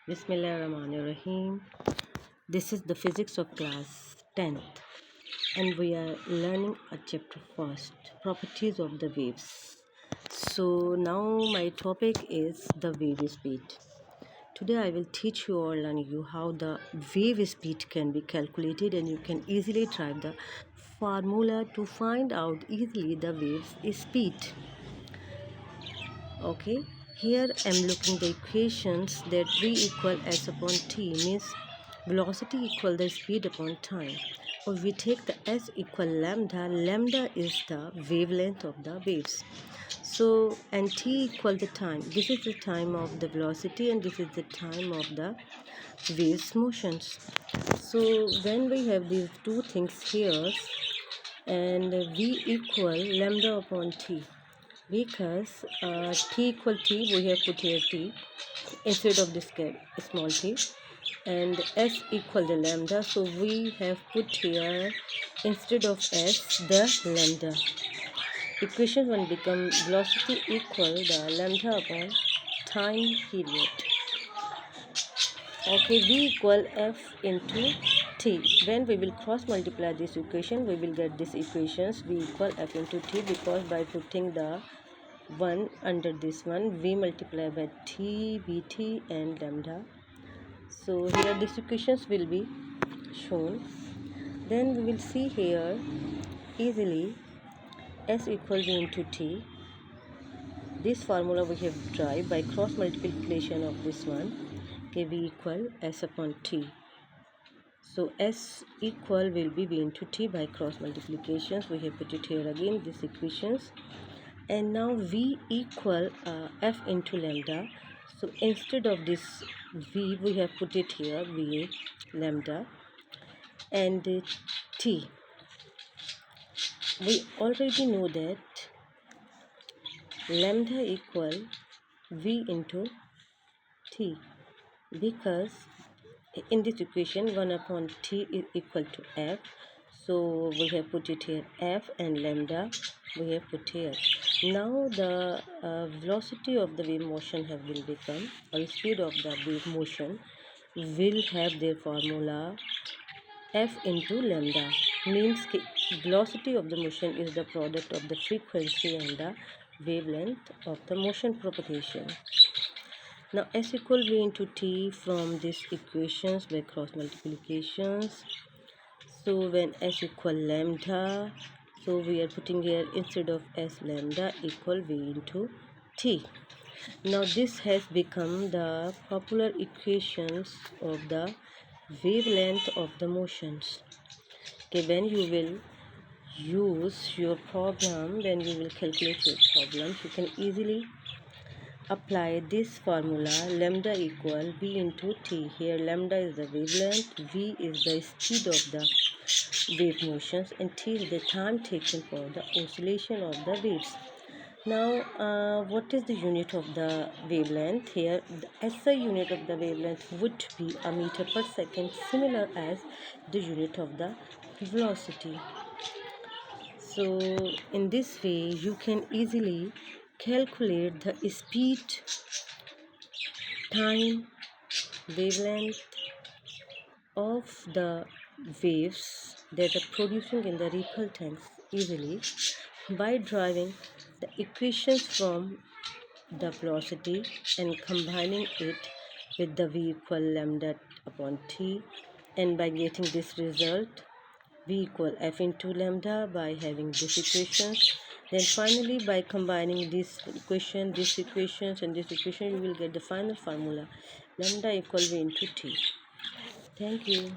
Bismillahirrahmanirrahim. This is the physics of class 10th, and we are learning a chapter first, properties of the waves. So now my topic is the wave speed. Today I will teach you or learn you how the wave speed can be calculated, and you can easily try the formula to find out easily the wave's speed. Okay, here I'm looking the equations that v equal s upon t means velocity equal the speed upon time. Or we take the s equal lambda. Lambda is the wavelength of the waves. So and t equal the time. This is the time of the velocity and this is the time of the waves motions. So when we have these two things here and v equal lambda upon t, because t equal t, we have put here t instead of this small t, and s equal the lambda, so we have put here instead of s the lambda. Equation 1 become velocity equal the lambda upon time period. Okay, v equal f into t. When we will cross multiply this equation, we will get this equations v equal f into t, because by putting the 1 under this one, v multiply by t, bt and lambda. So here these equations will be shown. Then we will see here easily s equal v into t. This formula we have derived by cross multiplication of this one. Okay, v equal s upon t. So s equal will be v into t by cross multiplications. We have put it here again, these equations. And now v equal f into lambda. So instead of this v, we have put it here va lambda and t. We already know that lambda equal v into t, because in this equation 1 upon t is equal to f. So we have put it here f and lambda we have put here. Now the velocity of the wave motion will become, or speed of the wave motion will have their formula f into lambda, means velocity of the motion is the product of the frequency and the wavelength of the motion propagation. Now s equal v into t from these equations by cross multiplications. So when s equal lambda, so we are putting here instead of s lambda equal v into t. Now this has become the popular equations of the wavelength of the motions. Okay, when you will use your program, when you will calculate your problems, you can easily apply this formula lambda equal v into t. Here lambda is the wavelength, v is the speed of the wave motions, and t is the time taken for the oscillation of the waves. Now what is the unit of the wavelength? Here the SI unit of the wavelength would be a meter per second, similar as the unit of the velocity. So in this way you can easily calculate the speed, time, wavelength of the waves that are producing in the ripple tanks easily by deriving the equations from the velocity and combining it with the v equal lambda upon t, and by getting this result v equal f into lambda by having these equations. Then finally by combining this equation, these equations and this equation, you will get the final formula lambda equal v into t. Thank you.